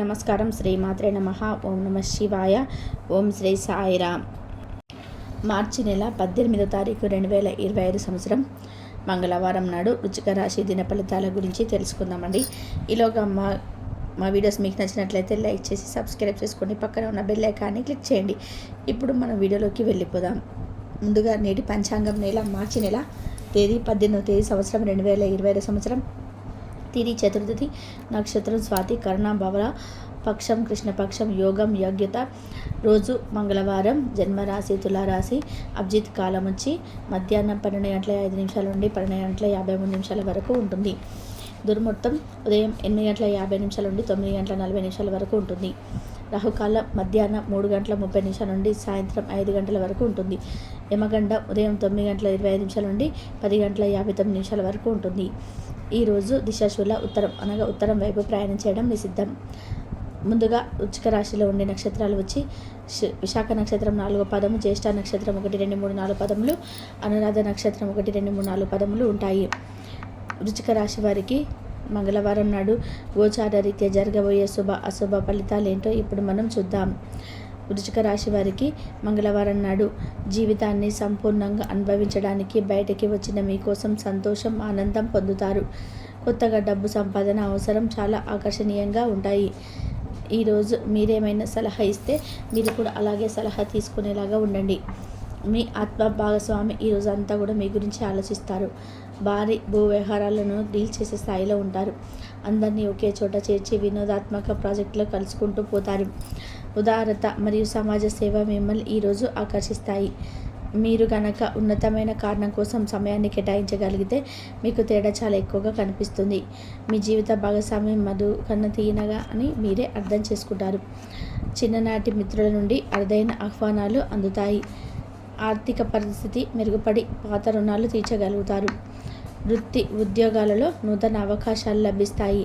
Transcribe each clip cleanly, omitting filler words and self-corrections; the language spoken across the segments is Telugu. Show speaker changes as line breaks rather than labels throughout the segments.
నమస్కారం. శ్రీమాత్రే నమః. ఓం నమ శివాయ. ఓం శ్రీ సాయిరామ్. మార్చి నెల 18వ తారీఖు 2025 సంవత్సరం మంగళవారం నాడు వృశ్చిక రాశి దిన ఫలితాల గురించి తెలుసుకుందామండి. ఈలోగా మా వీడియోస్ మీకు నచ్చినట్లయితే లైక్ చేసి సబ్స్క్రైబ్ చేసుకోండి. పక్కన ఉన్న బెల్ ఐకాన్ని క్లిక్ చేయండి. ఇప్పుడు మనం వీడియోలోకి వెళ్ళిపోదాం. ముందుగా నేటి పంచాంగం మార్చి నెల తేదీ 18వ తేదీ సంవత్సరం 2025 సంవత్సరం. తిథి చతుర్థి, నక్షత్రం స్వాతి, కర్ణ బవల, పక్షం కృష్ణపక్షం, యోగం యోగ్యత, రోజు మంగళవారం, జన్మరాశి తులారాశి, అభిజిత్ కాలం వచ్చి మధ్యాహ్నం 12:05 నుండి 12:53 వరకు ఉంటుంది. దుర్ముహూర్తం ఉదయం 8:50 నుండి 9:40 వరకు ఉంటుంది. రాహుకాలం మధ్యాహ్నం 3:30 నుండి సాయంత్రం 5 వరకు ఉంటుంది. యమగండం ఉదయం 9:25 నుండి 10:59 వరకు ఉంటుంది. ఈరోజు దిశాశూల ఉత్తరం అనగా ఉత్తరం వైపు ప్రయాణం చేయడం నిషిద్ధం. ముందుగా వృశ్చిక రాశిలో ఉండే నక్షత్రాలు వచ్చి విశాఖ నక్షత్రం 4వ పదము, జ్యేష్ఠ నక్షత్రం 1, 2, 3, 4 పదములు, అనురాధ నక్షత్రం 1, 2, 3, 4 పదములు ఉంటాయి. వృశ్చిక రాశి వారికి మంగళవారం నాడు గోచార రీత్యా జరగబోయే శుభ అశుభ ఫలితాలు ఏంటో ఇప్పుడు మనం చూద్దాం. వృశ్చిక రాశి వారికి మంగళవారం నాడు జీవితాన్ని సంపూర్ణంగా అనుభవించడానికి బయటకి వచ్చిన మీకోసం సంతోషం, ఆనందం పొందుతారు. కొత్తగా డబ్బు సంపాదన అవసరం చాలా ఆకర్షణీయంగా ఉంటాయి. ఈరోజు మీరేమైనా సలహా ఇస్తే మీరు కూడా అలాగే సలహా తీసుకునేలాగా ఉండండి. మీ ఆత్మ భాగస్వామి ఈరోజు అంతా కూడా మీ గురించి ఆలోచిస్తారు. భారీ భూ వ్యవహారాలను డీల్ చేసే స్థాయిలో ఉంటారు. అందరినీ ఒకే చోట చేర్చి వినోదాత్మక ప్రాజెక్టులో కలుసుకుంటూ పోతారు. ఉదారత మరియు సమాజ సేవ మిమ్మల్ని ఈరోజు ఆకర్షిస్తాయి. మీరు గనక ఉన్నతమైన కారణం కోసం సమయాన్ని కేటాయించగలిగితే మీకు తేడా చాలా ఎక్కువగా కనిపిస్తుంది. మీ జీవిత భాగస్వామి మధు కన్న తీయనగా అని మీరే అర్థం చేసుకుంటారు. చిన్ననాటి మిత్రుల నుండి అరుదైన ఆహ్వానాలు అందుతాయి. ఆర్థిక పరిస్థితి మెరుగుపడి పాత రుణాలు తీర్చగలుగుతారు. వృత్తి ఉద్యోగాలలో నూతన అవకాశాలు లభిస్తాయి.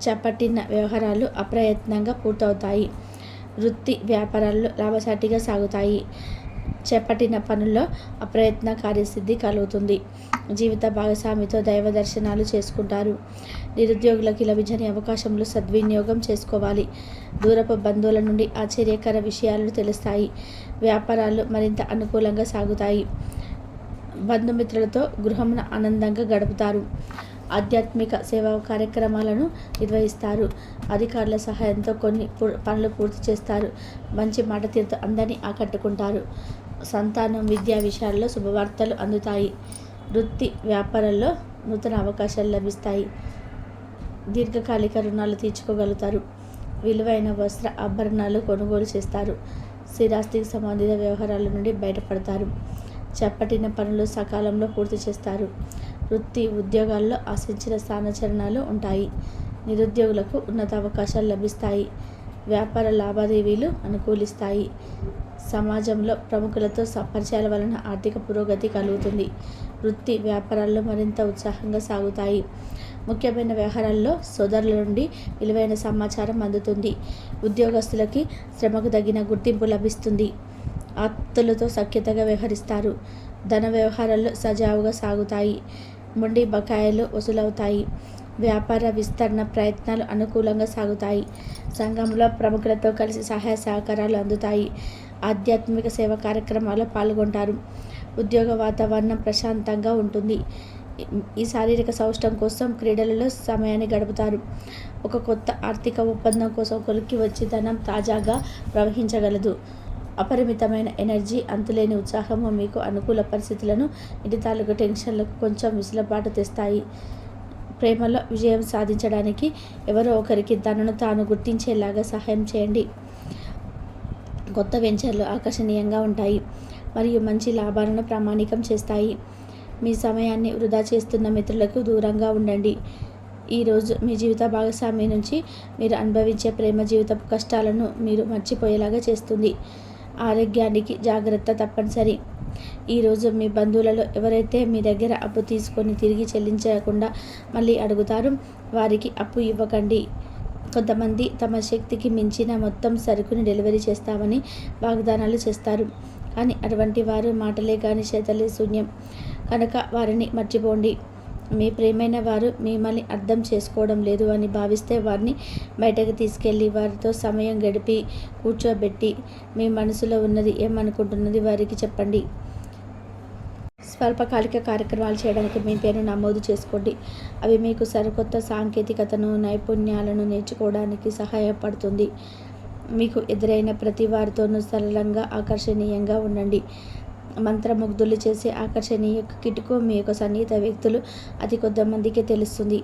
చేపట్టిన వ్యవహారాలు అప్రయత్నంగా పూర్తవుతాయి. వృత్తి వ్యాపారాలు లాభసాటిగా సాగుతాయి. చేపట్టిన పనుల్లో అప్రయత్న కార్యసిద్ధి కలుగుతుంది. జీవిత భాగస్వామితో దైవ దర్శనాలు చేసుకుంటారు. నిరుద్యోగులకు లభించని అవకాశంలో సద్వినియోగం చేసుకోవాలి. దూరపు బంధువుల నుండి ఆశ్చర్యకర విషయాలు తెలుస్తాయి. వ్యాపారాలు మరింత అనుకూలంగా సాగుతాయి. బంధుమిత్రులతో గృహమున ఆనందంగా గడుపుతారు. ఆధ్యాత్మిక సేవా కార్యక్రమాలను నిర్వహిస్తారు. అధికారుల సహాయంతో కొన్ని పనులు పూర్తి చేస్తారు. మంచి మాట తీరుతో అందరినీ ఆకట్టుకుంటారు. సంతానం విద్యా విషయాల్లో శుభవార్తలు అందుతాయి. వృత్తి వ్యాపారాల్లో నూతన అవకాశాలు లభిస్తాయి. దీర్ఘకాలిక రుణాలు తీర్చుకోగలుగుతారు. విలువైన వస్త్ర ఆభరణాలు కొనుగోలు చేస్తారు. స్థిరాస్తికి సంబంధిత వ్యవహారాల నుండి బయటపడతారు. చేపట్టిన పనులు సకాలంలో పూర్తి చేస్తారు. వృత్తి ఉద్యోగాల్లో ఆశించిన స్థానచలనాలు ఉంటాయి. నిరుద్యోగులకు ఉన్నత అవకాశాలు లభిస్తాయి. వ్యాపార లావాదేవీలు అనుకూలిస్తాయి. సమాజంలో ప్రముఖులతో పరిచయాల వలన ఆర్థిక పురోగతి కలుగుతుంది. వృత్తి వ్యాపారాల్లో మరింత ఉత్సాహంగా సాగుతాయి. ముఖ్యమైన వ్యవహారాల్లో సోదరుల నుండి విలువైన సమాచారం అందుతుంది. ఉద్యోగస్తులకి శ్రమకు తగిన గుర్తింపు లభిస్తుంది. ఆప్తులతో సఖ్యతగా వ్యవహరిస్తారు. ధన వ్యవహారాల్లో సజావుగా సాగుతాయి. మొండి బకాయిలు వసూలవుతాయి. వ్యాపార విస్తరణ ప్రయత్నాలు అనుకూలంగా సాగుతాయి. సంఘంలో ప్రముఖులతో కలిసి సహాయ సహకారాలు అందుతాయి. ఆధ్యాత్మిక సేవా కార్యక్రమాల్లో పాల్గొంటారు. ఉద్యోగ వాతావరణం ప్రశాంతంగా ఉంటుంది. ఈ శారీరక సౌష్టం కోసం క్రీడలలో సమయాన్ని గడుపుతారు. ఒక కొత్త ఆర్థిక ఒప్పందం కోసం కొలిక్కి వచ్చి ధనం తాజాగా ప్రవహించగలదు. అపరిమితమైన ఎనర్జీ, అంతులేని ఉత్సాహము మీకు అనుకూల పరిస్థితులను, ఇంటి తాలూకు టెన్షన్లకు కొంచెం విసులుబాటు తెస్తాయి. ప్రేమలో విజయం సాధించడానికి ఎవరో ఒకరికి తనను తాను గుర్తించేలాగా సహాయం చేయండి. కొత్త వెంచర్లు ఆకర్షణీయంగా ఉంటాయి మరియు మంచి లాభాలను ప్రామాణికం చేస్తాయి. మీ సమయాన్ని వృధా చేస్తున్న మిత్రులకు దూరంగా ఉండండి. ఈరోజు మీ జీవిత భాగస్వామి నుంచి మీరు అనుభవించే ప్రేమ జీవితపు కష్టాలను మీరు మర్చిపోయేలాగా చేస్తుంది. ఆరోగ్యానికి జాగ్రత్త తప్పనిసరి. ఈరోజు మీ బంధువులలో ఎవరైతే మీ దగ్గర అప్పు తీసుకొని తిరిగి చెల్లించకుండా మళ్ళీ అడుగుతారో వారికి అప్పు ఇవ్వకండి. కొంతమంది తమ శక్తికి మించిన మొత్తం సరుకుని డెలివరీ చేస్తామని వాగ్దానాలు చేస్తారు. కానీ అటువంటి వారు మాటలే కానీ చేతలే శూన్యం కనుక వారిని మర్చిపోండి. మీ ప్రియమైన వారు మిమ్మల్ని అర్థం చేసుకోవడం లేదు అని భావిస్తే వారిని బయటకు తీసుకెళ్ళి వారితో సమయం గడిపి కూర్చోబెట్టి మీ మనసులో ఉన్నది ఏమనుకుంటున్నది వారికి చెప్పండి. స్వల్పకాలిక కార్యక్రమాలు చేయడానికి మీ పేరు నమోదు చేసుకోండి. అవి మీకు సరికొత్త సాంకేతికతను, నైపుణ్యాలను నేర్చుకోవడానికి సహాయపడుతుంది. మీకు ఎదురైన ప్రతి వారితోనూ సరళంగా, ఆకర్షణీయంగా ఉండండి. మంత్రముగ్ధులు చేసే ఆకర్షణీయ కిటుకు మీ యొక్క సన్నిహిత వ్యక్తులు అతి కొద్దిమందికే తెలుస్తుంది.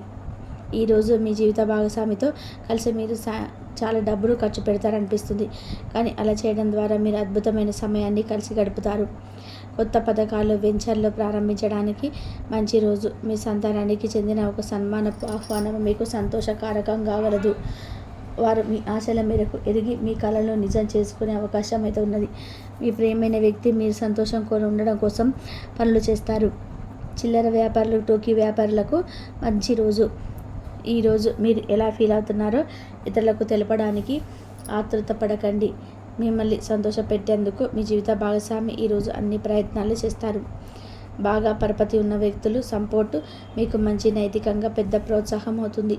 ఈరోజు మీ జీవిత భాగస్వామితో కలిసి మీరు చాలా డబ్బులు ఖర్చు పెడతారనిపిస్తుంది. కానీ అలా చేయడం ద్వారా మీరు అద్భుతమైన సమయాన్ని కలిసి గడుపుతారు. కొత్త పథకాలు, వెంచర్లు ప్రారంభించడానికి మంచి రోజు. మీ సంతానానికి చెందిన ఒక సన్మానపు ఆహ్వానం మీకు సంతోషకారకం కాగలదు. వారు మీ ఆశల మేరకు ఎదిగి మీ కళలను నిజం చేసుకునే అవకాశం అయితే ఉన్నది. మీ ప్రియమైన వ్యక్తి మీరు సంతోషం ఉండడం కోసం పనులు చేస్తారు. చిల్లర వ్యాపారులు, టోకీ వ్యాపారులకు మంచి రోజు. ఈరోజు మీరు ఎలా ఫీల్ అవుతున్నారో ఇతరులకు తెలపడానికి ఆతృత పడకండి. మిమ్మల్ని సంతోషపెట్టేందుకు మీ జీవిత భాగస్వామి ఈరోజు అన్ని ప్రయత్నాలు చేస్తారు. బాగా పరపతి ఉన్న వ్యక్తులు సపోర్టు మీకు మంచి నైతికంగా పెద్ద ప్రోత్సాహం అవుతుంది.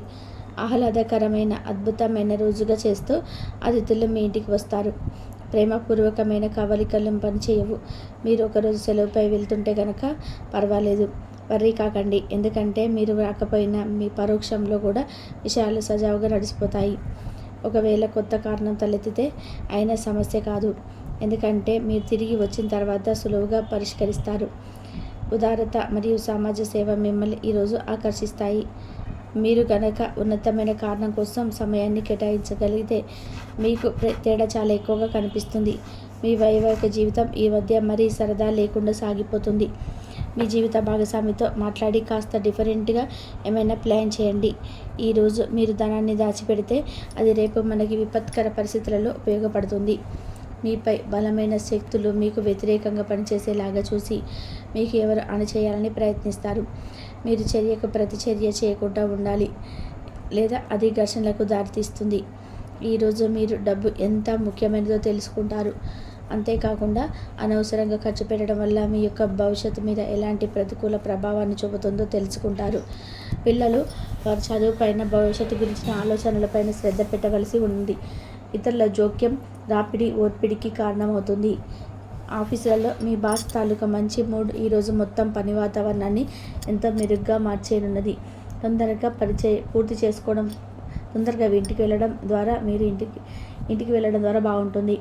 ఆహ్లాదకరమైన అద్భుతమైన రోజుగా చేస్తూ అతిథులు మీ ఇంటికి వస్తారు. ప్రేమపూర్వకమైన కవలికలు పనిచేయవు. మీరు ఒకరోజు సెలవుపై వెళ్తుంటే కనుక పర్వాలేదు, వర్రీ కాకండి. ఎందుకంటే మీరు రాకపోయినా మీ పరోక్షంలో కూడా విషయాలు సజావుగా నడిచిపోతాయి. ఒకవేళ కొత్త కారణం తలెత్తితే అయిన సమస్య కాదు. ఎందుకంటే మీరు తిరిగి వచ్చిన తర్వాత సులువుగా పరిష్కరిస్తారు. ఉదారత మరియు సమాజ సేవ మిమ్మల్ని ఈరోజు ఆకర్షిస్తాయి. మీరు గనక ఉన్నతమైన కారణం కోసం సమయాన్ని కేటాయించగలిగితే మీకు తేడా చాలా ఎక్కువగా కనిపిస్తుంది. మీ వైవాహిక జీవితం ఈ మధ్య మరీ సరదా లేకుండా సాగిపోతుంది. మీ జీవిత భాగస్వామితో మాట్లాడి కాస్త డిఫరెంట్గా ఏమైనా ప్లాన్ చేయండి. ఈరోజు మీరు ధనాన్ని దాచిపెడితే అది రేపు మనకి విపత్కర పరిస్థితులలో ఉపయోగపడుతుంది. మీపై బలమైన శక్తులు మీకు వ్యతిరేకంగా పనిచేసేలాగా చూసి మీకు ఎవరు అణచేయాలని ప్రయత్నిస్తారు. మీరు చర్యకు ప్రతిచర్య చేయకుండా ఉండాలి, లేదా అది ఘర్షణలకు దారితీస్తుంది. ఈరోజు మీరు డబ్బు ఎంత ముఖ్యమైనదో తెలుసుకుంటారు. అంతేకాకుండా అనవసరంగా ఖర్చు పెట్టడం వల్ల మీ యొక్క భవిష్యత్తు మీద ఎలాంటి ప్రతికూల ప్రభావాన్ని చూపుతుందో తెలుసుకుంటారు. పిల్లలు వారి చదువుపైన, భవిష్యత్తు గురించిన ఆలోచనలపైన శ్రద్ధ పెట్టవలసి ఉంది. ఇతరుల జోక్యం రాపిడి, ఓర్పిడికి కారణమవుతుంది. ఆఫీసులలో మీ బాస్ తాలూకా మంచి మూడ్ ఈరోజు మొత్తం పని వాతావరణాన్ని ఎంతో మెరుగ్గా మార్చేయనున్నది. పూర్తి చేసుకోవడం, తొందరగా ఇంటికి వెళ్ళడం ద్వారా మీరు ఇంటికి వెళ్ళడం ద్వారా బాగుంటుంది.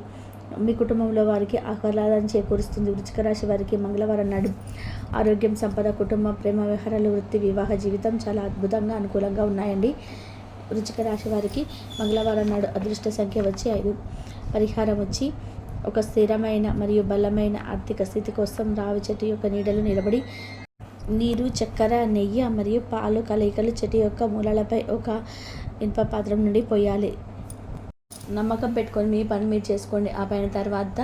మీ కుటుంబంలో వారికి ఆహ్లాదాన్ని చేకూరుస్తుంది. వృశ్చిక రాశి వారికి మంగళవారం నాడు ఆరోగ్యం, సంపద, కుటుంబం, ప్రేమ వ్యవహారాలు, వృత్తి, వివాహ జీవితం చాలా అద్భుతంగా అనుకూలంగా ఉన్నాయండి. వృశ్చిక రాశి వారికి మంగళవారం నాడు అదృష్ట సంఖ్య వచ్చి 5. పరిహారం వచ్చి ఒక స్థిరమైన మరియు బలమైన ఆర్థిక స్థితి కోసం రావి చెట్టు యొక్క నీడలు నిలబడి నీరు, చక్కెర, నెయ్యి మరియు పాలు కలయికలు చెట్టు యొక్క మూలాలపై ఒక ఇనుప పాత్రం నుండి పోయాలి. నమ్మకం పెట్టుకొని మీ పని మీరు చేసుకోండి. ఆ పైన తర్వాత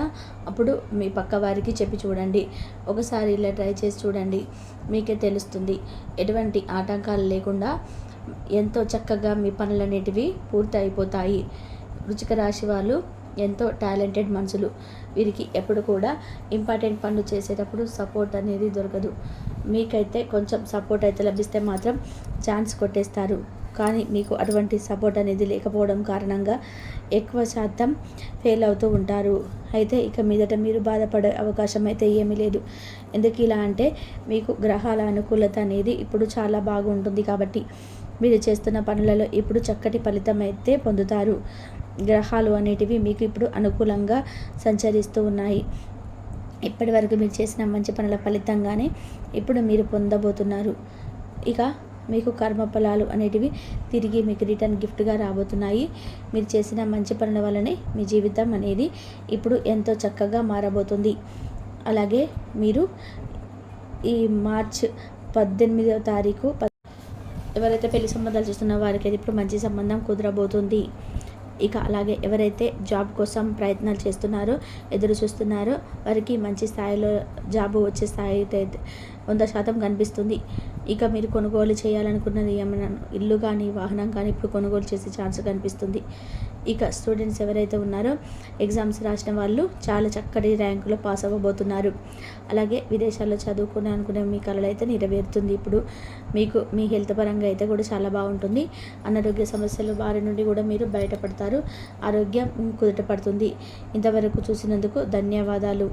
అప్పుడు మీ పక్క వారికి చెప్పి చూడండి. ఒకసారి ఇలా ట్రై చేసి చూడండి, మీకే తెలుస్తుంది. ఎటువంటి ఆటంకాలు లేకుండా ఎంతో చక్కగా మీ పనులనేటివి పూర్తి అయిపోతాయి. వృశ్చిక రాశి వాళ్ళు ఎంతో టాలెంటెడ్ మనుషులు. వీరికి ఎప్పుడు కూడా ఇంపార్టెంట్ పనులు చేసేటప్పుడు సపోర్ట్ అనేది దొరకదు. మీకైతే కొంచెం సపోర్ట్ అయితే లభిస్తే మాత్రం ఛాన్స్ కొట్టేస్తారు. కానీ మీకు అటువంటి సపోర్ట్ అనేది లేకపోవడం కారణంగా ఎక్కువ శాతం ఫెయిల్ అవుతూ ఉంటారు. అయితే ఇక మీదట మీరు బాధపడే అవకాశం అయితే ఏమీ లేదు. ఎందుకు ఇలా అంటే మీకు గ్రహాల అనుకూలత అనేది ఇప్పుడు చాలా బాగుంటుంది. కాబట్టి మీరు చేస్తున్న పనులలో ఇప్పుడు చక్కటి ఫలితం అయితే పొందుతారు. గ్రహాలు అనేటివి మీకు ఇప్పుడు అనుకూలంగా సంచరిస్తూ ఉన్నాయి. ఇప్పటి వరకు మీరు చేసిన మంచి పనుల ఫలితంగానే ఇప్పుడు మీరు పొందబోతున్నారు. ఇక మీకు కర్మఫలాలు అనేటివి తిరిగి మీకు రిటర్న్ గిఫ్ట్గా రాబోతున్నాయి. మీరు చేసిన మంచి పనుల వల్లనే మీ జీవితం అనేది ఇప్పుడు ఎంతో చక్కగా మారబోతుంది. అలాగే మీరు ఈ మార్చ్ 18వ తారీఖు ఎవరైతే పెళ్లి సంబంధాలు చూస్తున్న వారికి అయితే ఇప్పుడు మంచి సంబంధం కుదరబోతుంది. ఇక అలాగే ఎవరైతే జాబ్ కోసం ప్రయత్నాలు చేస్తున్నారో, ఎదురు చూస్తున్నారో వారికి మంచి స్థాయిలో జాబ్ వచ్చే స్థాయి అయితే 100% కనిపిస్తుంది. ఇక మీరు కొనుగోలు చేయాలనుకున్నది ఏమైనా ఇల్లు కానీ, వాహనం కానీ ఇప్పుడు కొనుగోలు చేసే ఛాన్స్ కనిపిస్తుంది. ఇక స్టూడెంట్స్ ఎవరైతే ఉన్నారో ఎగ్జామ్స్ రాసిన వాళ్ళు చాలా చక్కటి ర్యాంకులో పాస్ అవ్వబోతున్నారు. అలాగే విదేశాల్లో అనుకునే మీ కళలు అయితే నెరవేరుతుంది. ఇప్పుడు మీకు మీ హెల్త్ పరంగా అయితే కూడా చాలా బాగుంటుంది. అనారోగ్య సమస్యల బారి నుండి కూడా మీరు బయటపడతారు. ఆరోగ్యం కుదుట పడుతుంది. ఇంతవరకు చూసినందుకు ధన్యవాదాలు.